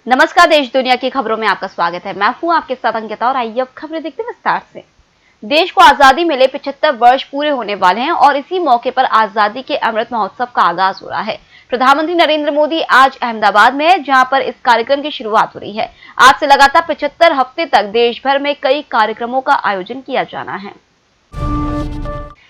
नमस्कार, देश दुनिया की खबरों में आपका स्वागत है। मैं हूं आपके साथ अंकिता और आइए अब खबरें देखते हैं विस्तार से। देश को आजादी मिले 75 वर्ष पूरे होने वाले हैं और इसी मौके पर आजादी के अमृत महोत्सव का आगाज हो रहा है। प्रधानमंत्री नरेंद्र मोदी आज अहमदाबाद में है, जहां पर इस कार्यक्रम की शुरुआत हो रही है। आज से लगातार 75 हफ्ते तक देश भर में कई कार्यक्रमों का आयोजन किया जाना है।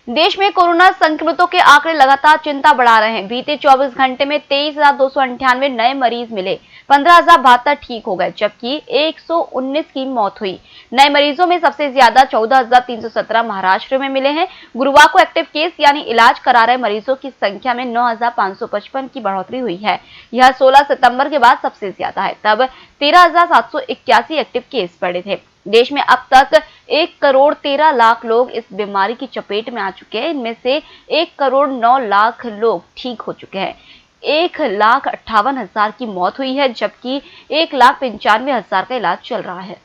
देश में कोरोना संक्रमितों के आंकड़े लगातार चिंता बढ़ा रहे हैं। बीते 24 घंटे में 23,298 नए मरीज मिले, 15,072 ठीक हो गए, जबकि 119 की मौत हुई। नए मरीजों में सबसे ज्यादा 14,317 महाराष्ट्र में मिले हैं। गुरुवार को एक्टिव केस यानी इलाज करा रहे मरीजों की संख्या में 9,555 की बढ़ोतरी हुई है। यह 16 सितंबर के बाद सबसे ज्यादा है। तब 13,781 एक्टिव केस बढ़े थे। देश में अब तक 1,13,00,000 लोग इस बीमारी की चपेट में आ चुके हैं। इनमें से 1,09,00,000 लोग ठीक हो चुके हैं। 1,58,000 की मौत हुई है, जबकि 1,95,000 का इलाज चल रहा है।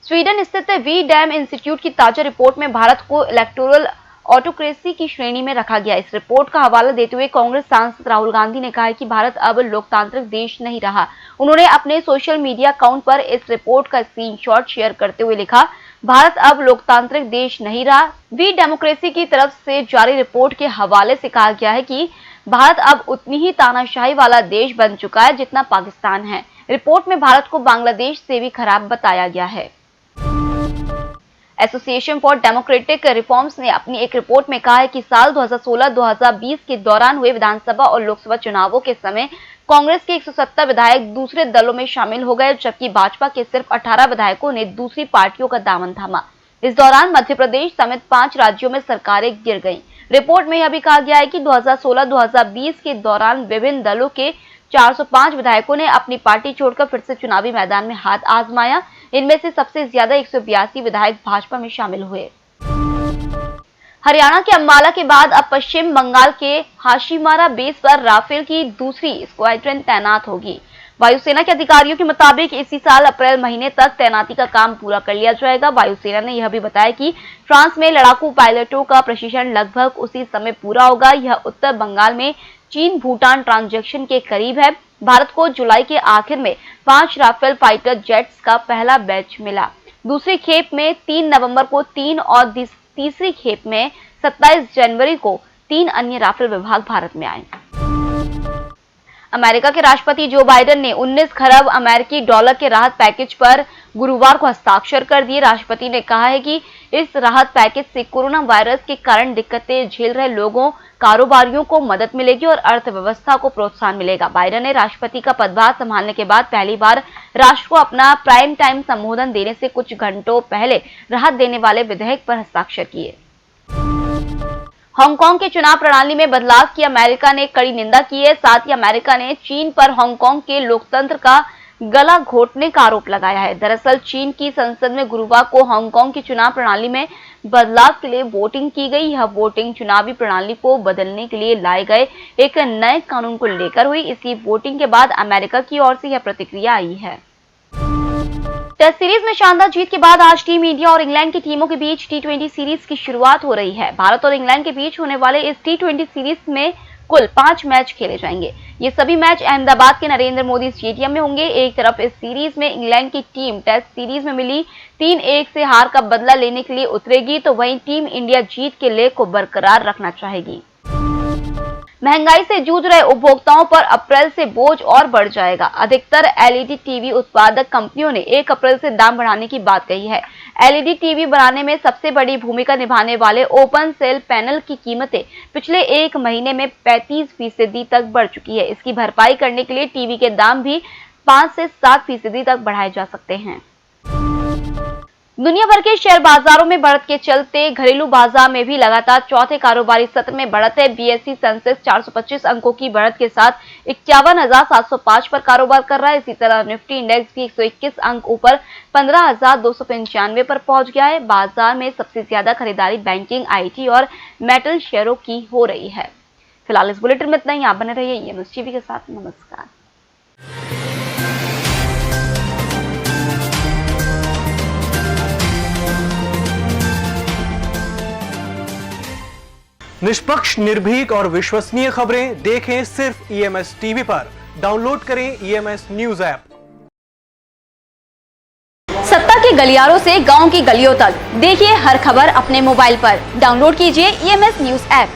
स्वीडन स्थित वी डैम इंस्टीट्यूट की ताजा रिपोर्ट में भारत को इलेक्टोरल ऑटोक्रेसी की श्रेणी में रखा गया। इस रिपोर्ट का हवाला देते हुए कांग्रेस सांसद राहुल गांधी ने कहा है कि भारत अब लोकतांत्रिक देश नहीं रहा। उन्होंने अपने सोशल मीडिया अकाउंट पर इस रिपोर्ट का स्क्रीनशॉट शेयर करते हुए लिखा, भारत अब लोकतांत्रिक देश नहीं रहा। वी डेमोक्रेसी की तरफ से जारी रिपोर्ट के हवाले से कहा गया है कि भारत अब उतनी ही तानाशाही वाला देश बन चुका है जितना पाकिस्तान है। रिपोर्ट में भारत को बांग्लादेश से भी खराब बताया गया है। एसोसिएशन फॉर डेमोक्रेटिक रिफॉर्म्स ने अपनी एक रिपोर्ट में कहा है कि साल 2016-2020 के दौरान हुए विधानसभा और लोकसभा चुनावों के समय कांग्रेस के 170 विधायक दूसरे दलों में शामिल हो गए, जबकि भाजपा के सिर्फ 18 विधायकों ने दूसरी पार्टियों का दामन थामा। इस दौरान मध्य प्रदेश समेत 5 राज्यों में सरकारें गिर गईं। रिपोर्ट में यह भी कहा गया है कि 2016-2020 के दौरान विभिन्न दलों के 405 विधायकों ने अपनी पार्टी छोड़कर फिर से चुनावी मैदान में हाथ आजमाया। इनमें से सबसे ज्यादा 182 विधायक भाजपा में शामिल हुए। हरियाणा के अंबाला के बाद अब पश्चिम बंगाल के हाशीमारा बेस पर राफेल की दूसरी स्क्वाड्रन तैनात होगी। वायुसेना के अधिकारियों के मुताबिक इसी साल अप्रैल महीने तक तैनाती का काम पूरा कर लिया जाएगा। वायुसेना ने यह भी बताया कि फ्रांस में लड़ाकू पायलटों का प्रशिक्षण लगभग उसी समय पूरा होगा। यह उत्तर बंगाल में चीन भूटान ट्रांजैक्शन के करीब है। भारत को जुलाई के आखिर में 5 राफेल फाइटर जेट्स का पहला बैच मिला। दूसरी खेप में 3 नवंबर को 3 और तीसरी खेप में 27 जनवरी को 3 अन्य राफेल विभाग भारत में आए। अमेरिका के राष्ट्रपति जो बाइडेन ने 19 खरब अमेरिकी डॉलर के राहत पैकेज पर गुरुवार को हस्ताक्षर कर दिए। राष्ट्रपति ने कहा है कि इस राहत पैकेज से कोरोना वायरस के कारण दिक्कतें झेल रहे लोगों, कारोबारियों को मदद मिलेगी और अर्थव्यवस्था को प्रोत्साहन मिलेगा। बाइडेन ने राष्ट्रपति का पदभार संभालने के बाद पहली बार राष्ट्र को अपना प्राइम टाइम संबोधन देने से कुछ घंटों पहले राहत देने वाले विधेयक पर हस्ताक्षर किए। हांगकांग के चुनाव प्रणाली में बदलाव की अमेरिका ने कड़ी निंदा की है। साथ ही अमेरिका ने चीन पर हांगकांग के लोकतंत्र का गला घोटने का आरोप लगाया है। दरअसल चीन की संसद में गुरुवार को हांगकांग की चुनाव प्रणाली में बदलाव के लिए वोटिंग की गई। यह वोटिंग चुनावी प्रणाली को बदलने के लिए लाए गए एक नए कानून को लेकर हुई। इसी वोटिंग के बाद अमेरिका की ओर से यह प्रतिक्रिया आई है। टेस्ट सीरीज में शानदार जीत के बाद आज टीम इंडिया और इंग्लैंड की टीमों के बीच टी20 सीरीज की शुरुआत हो रही है। भारत और इंग्लैंड के बीच होने वाले इस टी20 सीरीज में कुल 5 मैच खेले जाएंगे। ये सभी मैच अहमदाबाद के नरेंद्र मोदी स्टेडियम में होंगे। एक तरफ इस सीरीज में इंग्लैंड की टीम टेस्ट सीरीज में मिली 3-1 से हार का बदला लेने के लिए उतरेगी, तो वहीं टीम इंडिया जीत के लेख को बरकरार रखना चाहेगी। महंगाई से जूझ रहे उपभोक्ताओं पर अप्रैल से बोझ और बढ़ जाएगा। अधिकतर एलईडी टीवी उत्पादक कंपनियों ने 1 अप्रैल से दाम बढ़ाने की बात कही है। एलईडी टीवी बनाने में सबसे बड़ी भूमिका निभाने वाले ओपन सेल पैनल की कीमतें पिछले 1 महीने में 35% तक बढ़ चुकी है। इसकी भरपाई करने के लिए टीवी के दाम भी 5 से 7% तक बढ़ाए जा सकते हैं। दुनिया भर के शेयर बाजारों में बढ़त के चलते घरेलू बाजार में भी लगातार चौथे कारोबारी सत्र में बढ़त है। बीएसई सेंसेक्स 425 अंकों की बढ़त के साथ 51,705 पर कारोबार कर रहा है। इसी तरह निफ्टी इंडेक्स भी 121 अंक ऊपर 15,295 पर पहुंच गया है। बाजार में सबसे ज्यादा खरीदारी बैंकिंग, आईटी और मेटल शेयरों की हो रही है। फिलहाल इस बुलेटिन में इतना ही। आप बने रहिए न्यूज़ टीवी के साथ। नमस्कार। निष्पक्ष, निर्भीक और विश्वसनीय खबरें देखें सिर्फ ईएमएस टीवी पर। डाउनलोड करें EMS न्यूज ऐप। सत्ता के गलियारों से गांव की गलियों तक देखिए हर खबर अपने मोबाइल पर। डाउनलोड कीजिए EMS न्यूज ऐप।